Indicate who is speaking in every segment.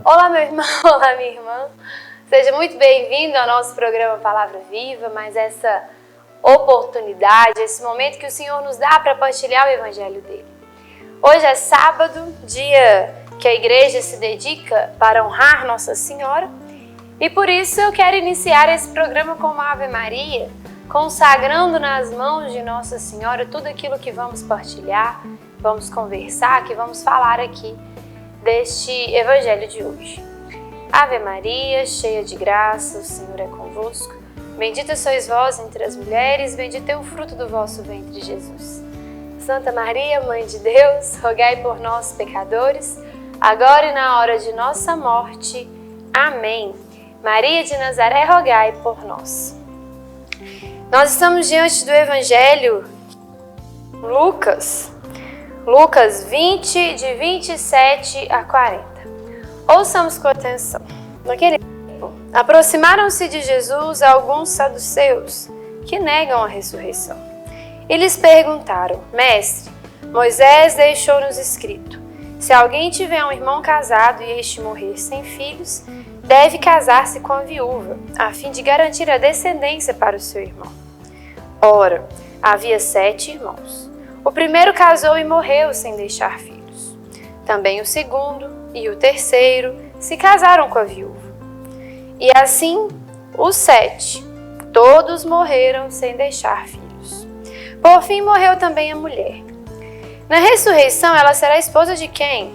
Speaker 1: Olá, meu irmão, olá, minha irmã. Seja muito bem-vindo ao nosso programa Palavra Viva, mas essa oportunidade, esse momento que o Senhor nos dá para partilhar o Evangelho dele. Hoje é sábado, dia que a igreja se dedica para honrar Nossa Senhora, e por isso eu quero iniciar esse programa com uma Ave Maria, consagrando nas mãos de Nossa Senhora tudo aquilo que vamos partilhar, vamos conversar, que vamos falar aqui deste Evangelho de hoje. Ave Maria, cheia de graça, o Senhor é convosco. Bendita sois vós entre as mulheres, bendito é o fruto do vosso ventre, Jesus. Santa Maria, Mãe de Deus, rogai por nós, pecadores, agora e na hora de nossa morte. Amém. Maria de Nazaré, rogai por nós. Nós estamos diante do Evangelho Lucas 20, de 27 a 40. Ouçamos com atenção. Naquele tempo, aproximaram-se de Jesus alguns saduceus que negam a ressurreição. Eles perguntaram: Mestre, Moisés deixou-nos escrito: se alguém tiver um irmão casado e este morrer sem filhos, deve casar-se com a viúva, a fim de garantir a descendência para o seu irmão. Ora, havia 7 irmãos. O primeiro casou e morreu sem deixar filhos. Também o segundo e o terceiro se casaram com a viúva. E assim, os 7, todos morreram sem deixar filhos. Por fim, morreu também a mulher. Na ressurreição, ela será esposa de quem?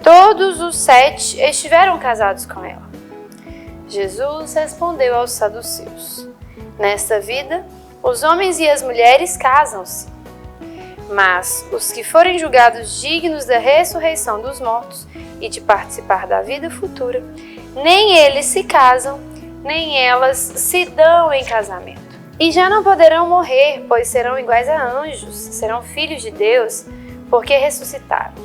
Speaker 1: Todos os 7 estiveram casados com ela. Jesus respondeu aos saduceus: nesta vida, os homens e as mulheres casam-se. Mas os que forem julgados dignos da ressurreição dos mortos e de participar da vida futura, nem eles se casam, nem elas se dão em casamento. E já não poderão morrer, pois serão iguais a anjos, serão filhos de Deus, porque ressuscitaram.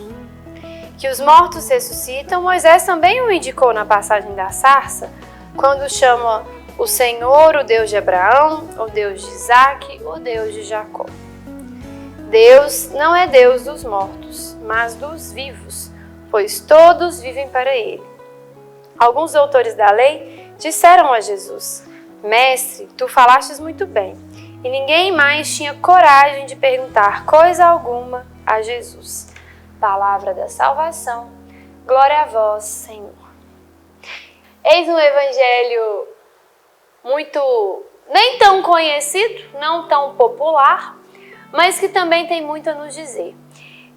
Speaker 1: Que os mortos ressuscitam, Moisés também o indicou na passagem da sarça, quando chama o Senhor, o Deus de Abraão, o Deus de Isaque, o Deus de Jacó. Deus não é Deus dos mortos, mas dos vivos, pois todos vivem para Ele. Alguns doutores da lei disseram a Jesus: Mestre, tu falastes muito bem, e ninguém mais tinha coragem de perguntar coisa alguma a Jesus. Palavra da salvação, glória a vós, Senhor. Eis um evangelho nem tão conhecido, não tão popular, mas que também tem muito a nos dizer.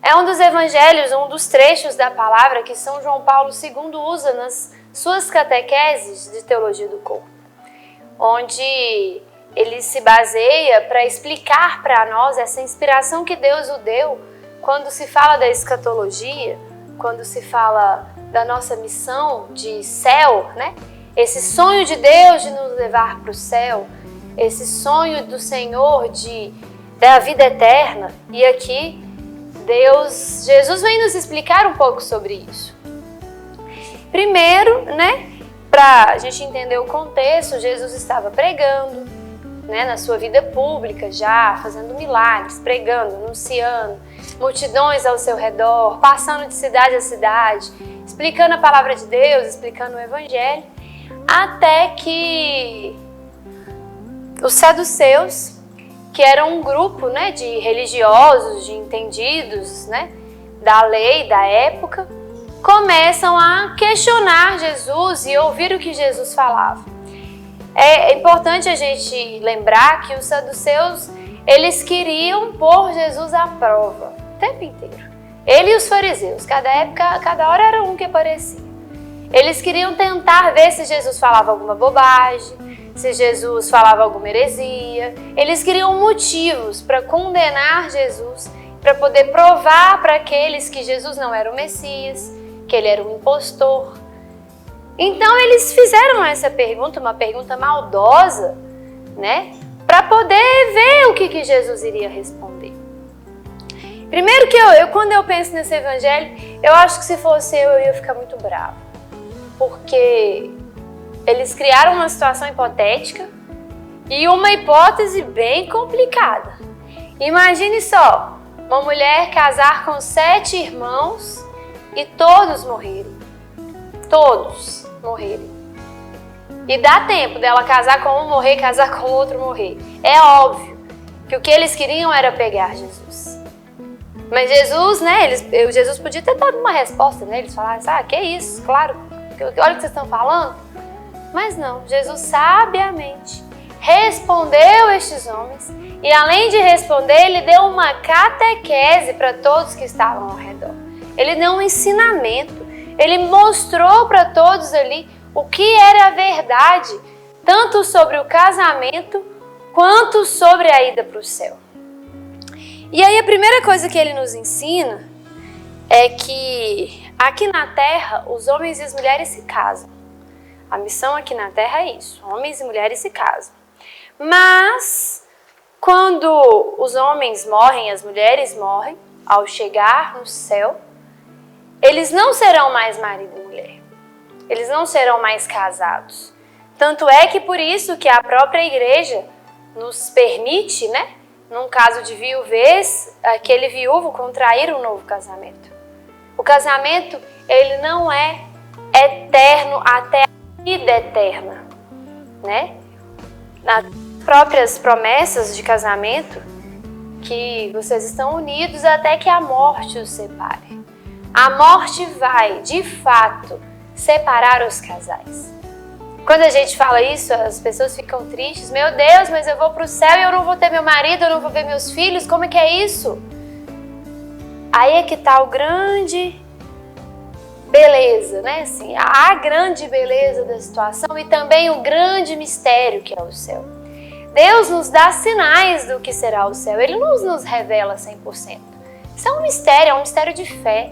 Speaker 1: É um dos evangelhos, um dos trechos da palavra que São João Paulo II usa nas suas catequeses de teologia do corpo, onde ele se baseia para explicar para nós essa inspiração que Deus o deu quando se fala da escatologia, quando se fala da nossa missão de céu, né? Esse sonho de Deus de nos levar para o céu, esse sonho do Senhor da vida eterna. E aqui, Jesus vem nos explicar um pouco sobre isso. Primeiro, para a gente entender o contexto, Jesus estava pregando, na sua vida pública já, fazendo milagres, pregando, anunciando, multidões ao seu redor, passando de cidade a cidade, explicando a palavra de Deus, explicando o Evangelho, até que os saduceus, que eram um grupo de religiosos, de entendidos da lei da época, começam a questionar Jesus e ouvir o que Jesus falava. É importante a gente lembrar que os saduceus, eles queriam pôr Jesus à prova o tempo inteiro. Ele e os fariseus, cada hora era um que aparecia. Eles queriam tentar ver se Jesus falava alguma bobagem, se Jesus falava alguma heresia. Eles queriam motivos para condenar Jesus, para poder provar para aqueles que Jesus não era o Messias, que ele era um impostor. Então eles fizeram essa pergunta, uma pergunta maldosa, para poder ver o que Jesus iria responder. Primeiro que quando eu penso nesse evangelho, eu acho que se fosse eu ia ficar muito bravo, porque eles criaram uma situação hipotética e uma hipótese bem complicada. Imagine só, uma mulher casar com 7 irmãos e todos morreram. todos morrerem. E dá tempo dela casar com um, morrer, casar com outro, morrer. É óbvio que o que eles queriam era pegar Jesus. Mas Jesus, né, Jesus podia ter dado uma resposta, né? Eles falaram assim, que isso, claro, olha o que vocês estão falando. Mas não, Jesus sabiamente respondeu estes homens e além de responder, ele deu uma catequese para todos que estavam ao redor. Ele deu um ensinamento, ele mostrou para todos ali o que era a verdade, tanto sobre o casamento quanto sobre a ida para o céu. E aí a primeira coisa que ele nos ensina é que aqui na terra os homens e as mulheres se casam. A missão aqui na terra é isso, homens e mulheres se casam. Mas quando os homens morrem, as mulheres morrem, ao chegar no céu, eles não serão mais marido e mulher. Eles não serão mais casados. Tanto é que por isso que a própria igreja nos permite, né, num caso de viuvez, aquele viúvo contrair um novo casamento. O casamento, ele não é eterno até a vida eterna, né? Nas próprias promessas de casamento, que vocês estão unidos até que a morte os separe. A morte vai, de fato, separar os casais. Quando a gente fala isso, as pessoas ficam tristes. Meu Deus, mas eu vou para o céu e eu não vou ter meu marido, eu não vou ver meus filhos. Como é que é isso? Aí é que está o grande beleza, né? Assim, a grande beleza da situação e também o grande mistério que é o céu. Deus nos dá sinais do que será o céu. Ele não nos revela 100%. Isso é um mistério de fé.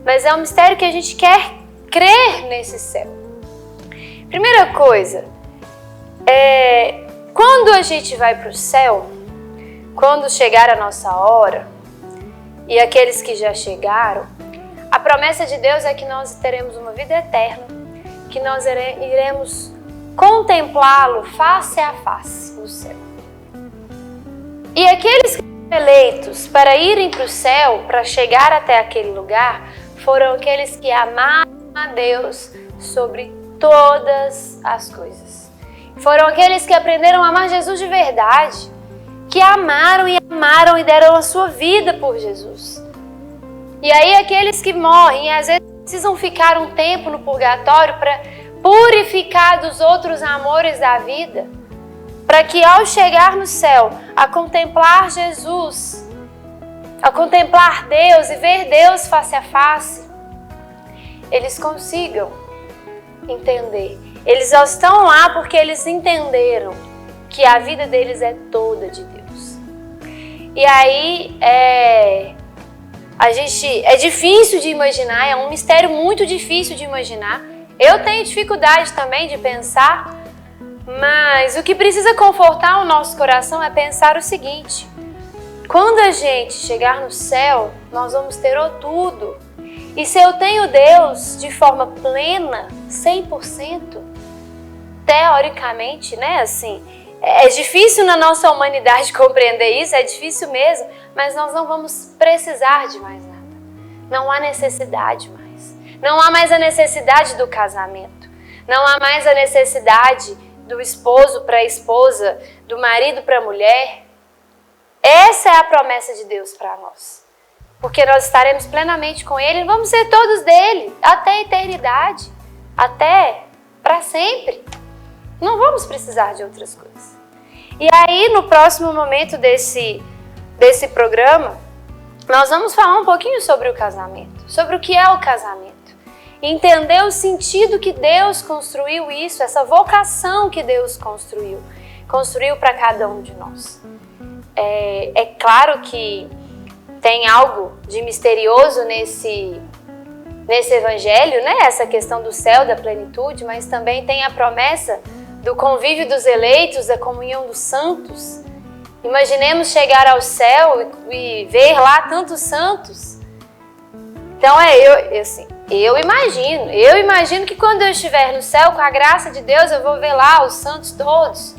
Speaker 1: Mas é um mistério que a gente quer crer nesse céu. Primeira coisa, quando a gente vai para o céu, quando chegar a nossa hora, e aqueles que já chegaram, a promessa de Deus é que nós teremos uma vida eterna, que nós iremos contemplá-lo face a face no céu. E aqueles que foram eleitos para irem para o céu, para chegar até aquele lugar, foram aqueles que amaram a Deus sobre todas as coisas. Foram aqueles que aprenderam a amar Jesus de verdade, que amaram e deram a sua vida por Jesus. E aí aqueles que morrem e às vezes precisam ficar um tempo no purgatório para purificar dos outros amores da vida, para que ao chegar no céu, a contemplar Jesus, a contemplar Deus e ver Deus face a face, eles consigam entender. Eles só estão lá porque eles entenderam que a vida deles é toda de Deus. E aí é difícil de imaginar, é um mistério muito difícil de imaginar. Eu tenho dificuldade também de pensar, mas o que precisa confortar o nosso coração é pensar o seguinte: quando a gente chegar no céu, nós vamos ter o tudo. E se eu tenho Deus de forma plena, 100%, teoricamente, né, assim, é difícil na nossa humanidade compreender isso, é difícil mesmo, mas nós não vamos precisar de mais nada. Não há necessidade mais. Não há mais a necessidade do casamento. Não há mais a necessidade do esposo para a esposa, do marido para a mulher. Essa é a promessa de Deus para nós. Porque nós estaremos plenamente com Ele e vamos ser todos dele, até a eternidade, até para sempre. Não vamos precisar de outras coisas. E aí, no próximo momento desse programa, nós vamos falar um pouquinho sobre o casamento, sobre o que é o casamento. Entender o sentido que Deus construiu isso, essa vocação que Deus construiu para cada um de nós. É claro que tem algo de misterioso nesse evangelho, né? Essa questão do céu, da plenitude, mas também tem a promessa do convívio dos eleitos, da comunhão dos santos. Imaginemos chegar ao céu e ver lá tantos santos. Então eu imagino que quando eu estiver no céu, com a graça de Deus, eu vou ver lá os santos todos.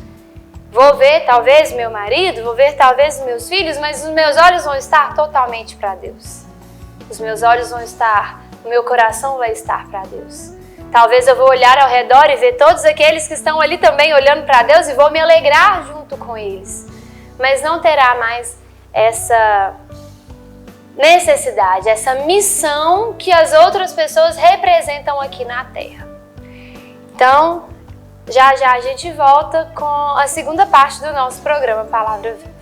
Speaker 1: Vou ver talvez meu marido, vou ver talvez os meus filhos, mas os meus olhos vão estar totalmente para Deus. Os meus olhos vão estar, o meu coração vai estar para Deus. Talvez eu vou olhar ao redor e ver todos aqueles que estão ali também olhando para Deus e vou me alegrar junto com eles. Mas não terá mais essa necessidade, essa missão que as outras pessoas representam aqui na Terra. Então, já já a gente volta com a segunda parte do nosso programa Palavra Viva.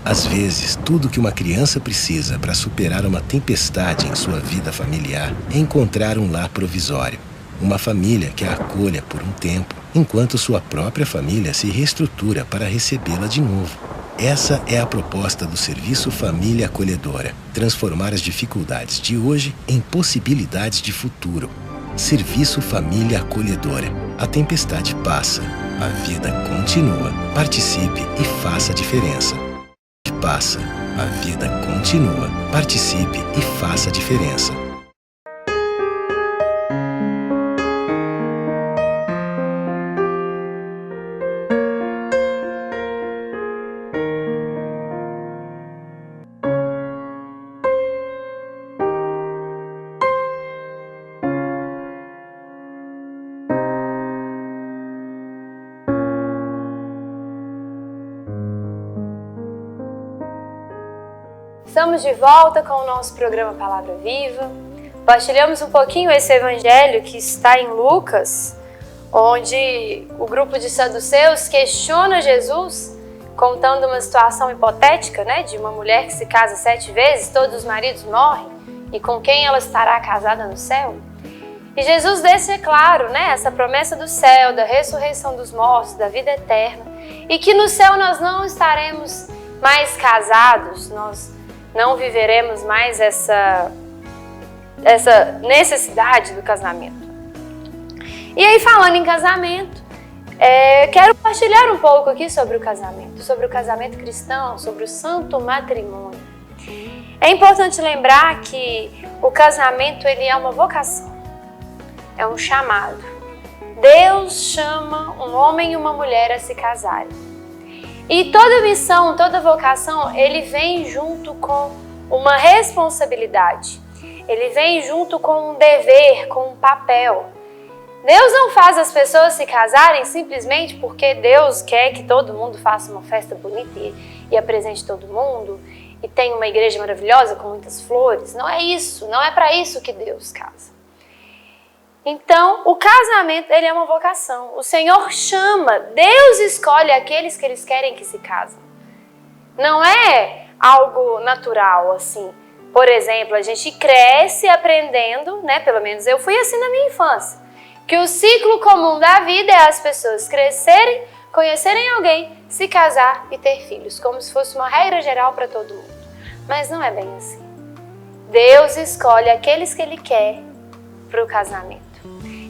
Speaker 2: Às vezes, tudo que uma criança precisa para superar uma tempestade em sua vida familiar é encontrar um lar provisório. Uma família que a acolha por um tempo, enquanto sua própria família se reestrutura para recebê-la de novo. Essa é a proposta do Serviço Família Acolhedora: transformar as dificuldades de hoje em possibilidades de futuro. Serviço Família Acolhedora. A tempestade passa, a vida continua. Participe e faça a diferença. Passa, a vida continua. Participe e faça a diferença.
Speaker 1: Estamos de volta com o nosso programa Palavra Viva. Partilhamos um pouquinho esse evangelho que está em Lucas, onde o grupo de saduceus questiona Jesus, contando uma situação hipotética, né, de uma mulher que se casa 7 vezes, todos os maridos morrem, e com quem ela estará casada no céu. E Jesus deixa claro, né, essa promessa do céu, da ressurreição dos mortos, da vida eterna, e que no céu nós não estaremos mais casados, nós não viveremos mais essa necessidade do casamento. E aí, falando em casamento, quero partilhar um pouco aqui sobre o casamento cristão, sobre o santo matrimônio. É importante lembrar que o casamento ele é uma vocação, é um chamado. Deus chama um homem e uma mulher a se casarem. E toda missão, toda vocação, ele vem junto com uma responsabilidade. Ele vem junto com um dever, com um papel. Deus não faz as pessoas se casarem simplesmente porque Deus quer que todo mundo faça uma festa bonita e apresente todo mundo e tenha uma igreja maravilhosa com muitas flores. Não é isso, não é para isso que Deus casa. Então, o casamento, ele é uma vocação. O Senhor chama, Deus escolhe aqueles que eles querem que se casem. Não é algo natural, assim. Por exemplo, a gente cresce aprendendo, né? Pelo menos eu fui assim na minha infância. Que o ciclo comum da vida é as pessoas crescerem, conhecerem alguém, se casar e ter filhos. Como se fosse uma regra geral para todo mundo. Mas não é bem assim. Deus escolhe aqueles que Ele quer para o casamento.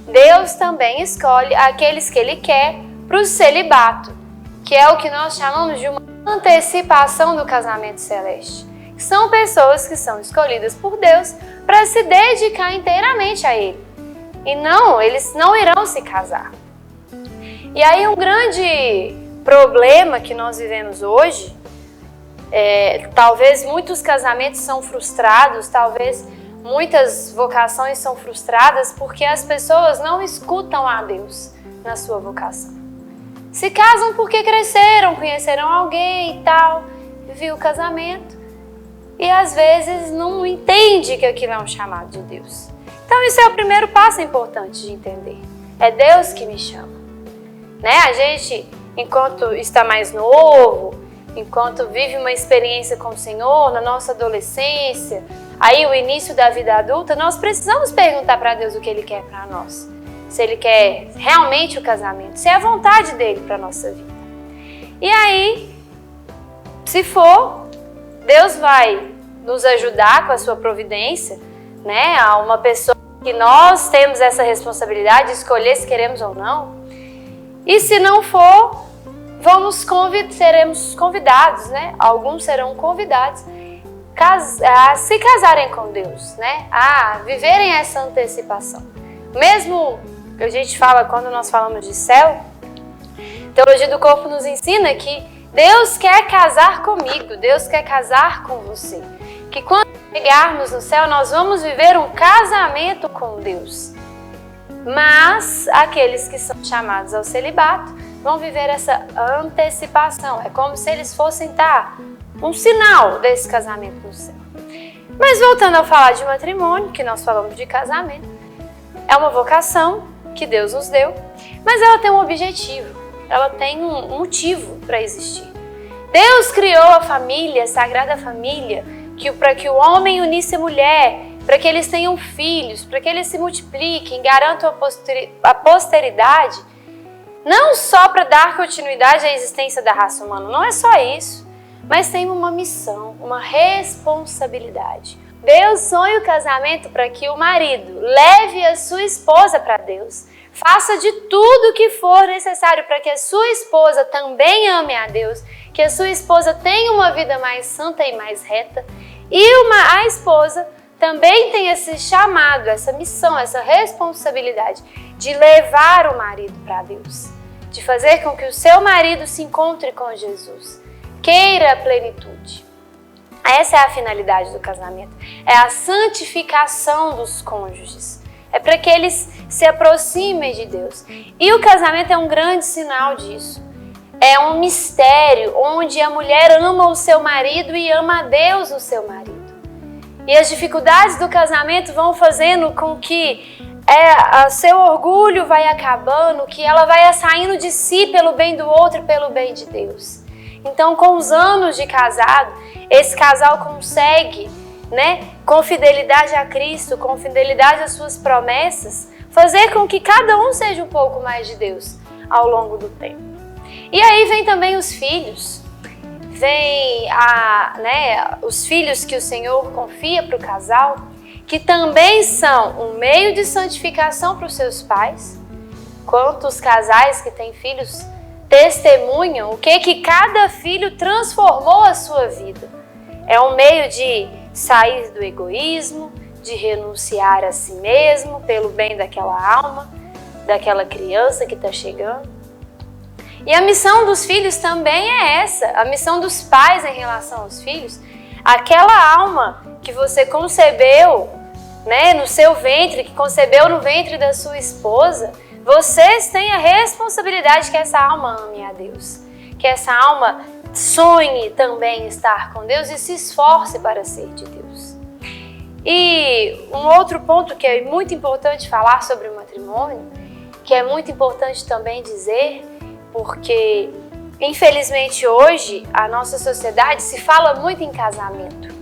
Speaker 1: Deus também escolhe aqueles que Ele quer para o celibato, que é o que nós chamamos de uma antecipação do casamento celeste. São pessoas que são escolhidas por Deus para se dedicar inteiramente a Ele. E não, eles não irão se casar. E aí um grande problema que nós vivemos hoje, talvez muitos casamentos são frustrados, talvez muitas vocações são frustradas porque as pessoas não escutam a Deus na sua vocação. Se casam porque cresceram, conheceram alguém e tal, viu o casamento e às vezes não entende que aquilo é um chamado de Deus. Então isso é o primeiro passo importante de entender. É Deus que me chama. Né? A gente, enquanto está mais novo, enquanto vive uma experiência com o Senhor, na nossa adolescência, aí o início da vida adulta, nós precisamos perguntar para Deus o que Ele quer para nós. Se Ele quer realmente o casamento, se é a vontade dEle para a nossa vida. E aí, se for, Deus vai nos ajudar com a sua providência, né? A uma pessoa que nós temos essa responsabilidade de escolher se queremos ou não. E se não for, seremos convidados, né? Alguns serão convidados a se casarem com Deus, né? A viverem essa antecipação. Mesmo que a gente fala, quando nós falamos de céu, a Teologia do Corpo nos ensina que Deus quer casar comigo, Deus quer casar com você. Que quando chegarmos no céu, nós vamos viver um casamento com Deus. Mas aqueles que são chamados ao celibato vão viver essa antecipação. É como se eles fossem um sinal desse casamento no céu. Mas voltando a falar de matrimônio, que nós falamos de casamento, é uma vocação que Deus nos deu, mas ela tem um objetivo, ela tem um motivo para existir. Deus criou a família, a Sagrada Família, para que o homem unisse a mulher, para que eles tenham filhos, para que eles se multipliquem, garantam a posteridade, não só para dar continuidade à existência da raça humana, não é só isso, mas tem uma missão, uma responsabilidade. Deus sonha o casamento para que o marido leve a sua esposa para Deus, faça de tudo o que for necessário para que a sua esposa também ame a Deus, que a sua esposa tenha uma vida mais santa e mais reta, e a esposa também tem esse chamado, essa missão, essa responsabilidade de levar o marido para Deus, de fazer com que o seu marido se encontre com Jesus, queira a plenitude. Essa é a finalidade do casamento, é a santificação dos cônjuges, é para que eles se aproximem de Deus. E o casamento é um grande sinal disso, é um mistério onde a mulher ama o seu marido e ama a Deus o seu marido. E as dificuldades do casamento vão fazendo com que seu orgulho vai acabando, que ela vai saindo de si pelo bem do outro e pelo bem de Deus. Então, com os anos de casado, esse casal consegue, né, com fidelidade a Cristo, com fidelidade às suas promessas, fazer com que cada um seja um pouco mais de Deus ao longo do tempo. E aí vem também os filhos. Vem os filhos que o Senhor confia para o casal, que também são um meio de santificação para os seus pais. Quantos casais que têm filhos testemunham o que cada filho transformou a sua vida. É um meio de sair do egoísmo, de renunciar a si mesmo pelo bem daquela alma, daquela criança que está chegando. E a missão dos filhos também é essa, a missão dos pais em relação aos filhos. Aquela alma que você concebeu, né, no seu ventre, que concebeu no ventre da sua esposa, vocês têm a responsabilidade que essa alma ame a Deus, que essa alma sonhe também estar com Deus e se esforce para ser de Deus. E um outro ponto que é muito importante falar sobre o matrimônio, que é muito importante também dizer, porque infelizmente hoje a nossa sociedade se fala muito em casamento.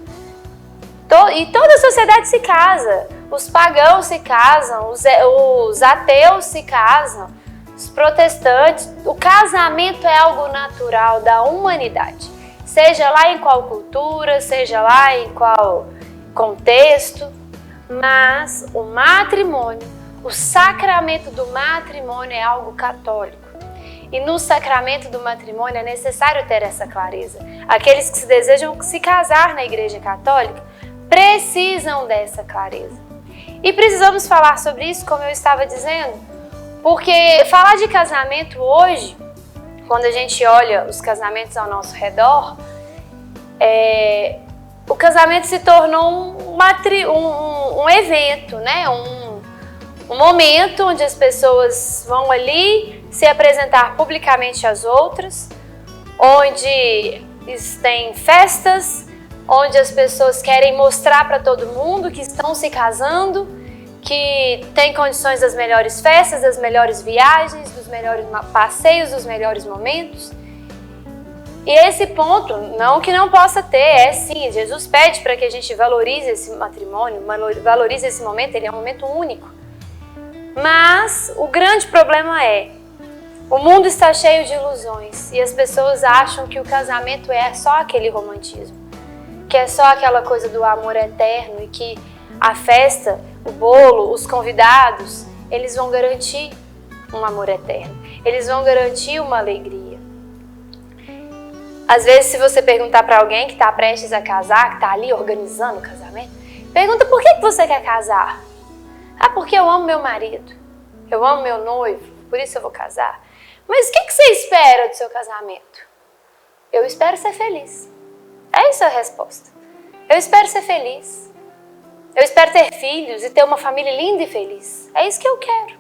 Speaker 1: E toda a sociedade se casa. Os pagãos se casam, os ateus se casam, os protestantes. O casamento é algo natural da humanidade. Seja lá em qual cultura, seja lá em qual contexto. Mas o matrimônio, o sacramento do matrimônio é algo católico. E no sacramento do matrimônio é necessário ter essa clareza. Aqueles que se desejam se casar na Igreja Católica precisam dessa clareza. E precisamos falar sobre isso, como eu estava dizendo, porque falar de casamento hoje, quando a gente olha os casamentos ao nosso redor, o casamento se tornou um evento, né? Um momento onde as pessoas vão ali se apresentar publicamente às outras, onde tem festas, onde as pessoas querem mostrar para todo mundo que estão se casando, que tem condições das melhores festas, das melhores viagens, dos melhores passeios, dos melhores momentos. E esse ponto, não que não possa ter, sim, Jesus pede para que a gente valorize esse matrimônio, valorize esse momento, ele é um momento único. Mas o grande problema o mundo está cheio de ilusões e as pessoas acham que o casamento é só aquele romantismo, que é só aquela coisa do amor eterno e que a festa, o bolo, os convidados, eles vão garantir um amor eterno. eles vão garantir uma alegria. Às vezes, se você perguntar para alguém que está prestes a casar, que está ali organizando o casamento, pergunta: por que você quer casar? Ah, porque eu amo meu marido, eu amo meu noivo, por isso eu vou casar. Mas o que você espera do seu casamento? Eu espero ser feliz. É isso a resposta. Eu espero ser feliz. Eu espero ter filhos e ter uma família linda e feliz. É isso que eu quero.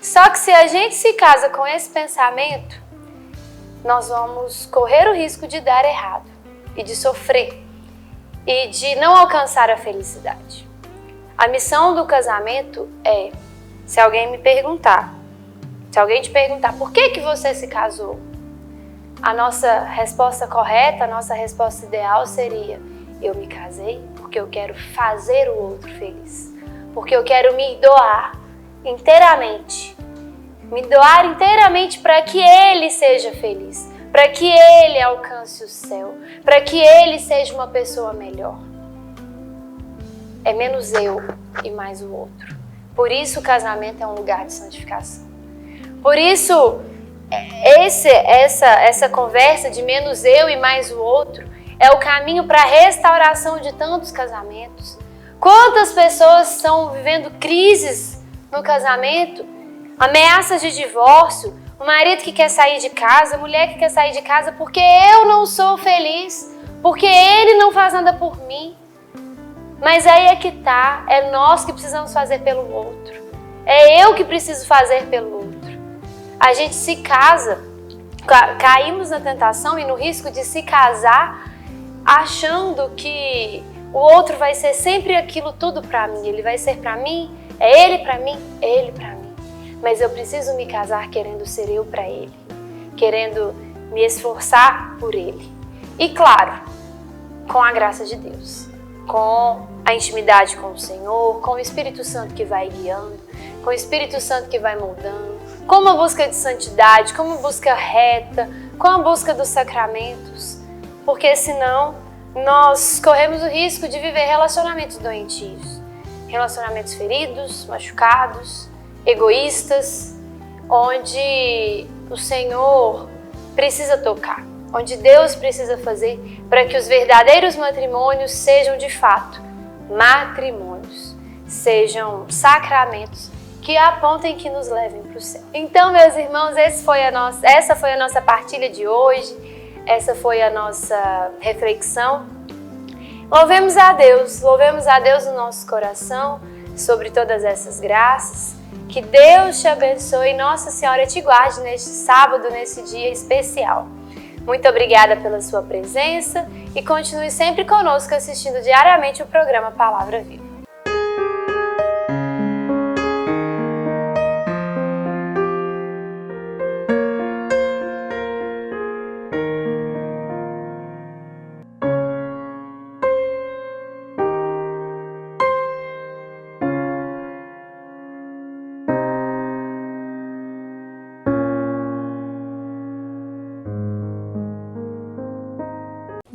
Speaker 1: Só que se a gente se casa com esse pensamento, nós vamos correr o risco de dar errado e de sofrer e de não alcançar a felicidade. A missão do casamento é, se alguém me perguntar, se alguém te perguntar por que você se casou, a nossa resposta correta, a nossa resposta ideal seria: eu me casei porque eu quero fazer o outro feliz, porque eu quero me doar inteiramente para que ele seja feliz, para que ele alcance o céu, para que ele seja uma pessoa melhor. É menos eu e mais o outro. Por isso o casamento é um lugar de santificação. Por isso essa conversa de menos eu e mais o outro é o caminho para a restauração de tantos casamentos. Quantas pessoas estão vivendo crises no casamento, ameaças de divórcio, o marido que quer sair de casa, a mulher que quer sair de casa porque eu não sou feliz, porque ele não faz nada por mim. Mas aí é que tá, é nós que precisamos fazer pelo outro. É eu que preciso fazer pelo outro. A gente se casa, caímos na tentação e no risco de se casar achando que o outro vai ser sempre aquilo tudo pra mim. Ele vai ser pra mim, é ele pra mim, é ele pra mim. Mas eu preciso me casar querendo ser eu pra ele, querendo me esforçar por ele. E claro, com a graça de Deus, com a intimidade com o Senhor, com o Espírito Santo que vai guiando, com o Espírito Santo que vai moldando, com uma busca de santidade, com uma busca reta, com a busca dos sacramentos, porque senão nós corremos o risco de viver relacionamentos doentios, relacionamentos feridos, machucados, egoístas, onde o Senhor precisa tocar, onde Deus precisa fazer para que os verdadeiros matrimônios sejam de fato matrimônios, sejam sacramentos que apontem, que nos levem para o céu. Então, meus irmãos, essa foi a nossa partilha de hoje, essa foi a nossa reflexão. Louvemos a Deus no nosso coração sobre todas essas graças. Que Deus te abençoe e Nossa Senhora te guarde neste sábado, nesse dia especial. Muito obrigada pela sua presença e continue sempre conosco assistindo diariamente o programa Palavra Viva.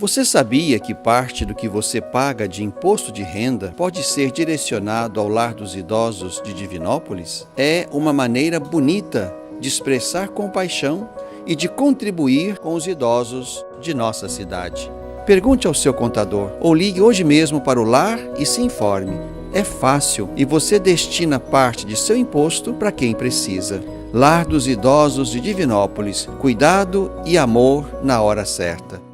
Speaker 3: Você sabia que parte do que você paga de imposto de renda pode ser direcionado ao Lar dos Idosos de Divinópolis? É uma maneira bonita de expressar compaixão e de contribuir com os idosos de nossa cidade. Pergunte ao seu contador ou ligue hoje mesmo para o lar e se informe. É fácil e você destina parte de seu imposto para quem precisa. Lar dos Idosos de Divinópolis. Cuidado e amor na hora certa.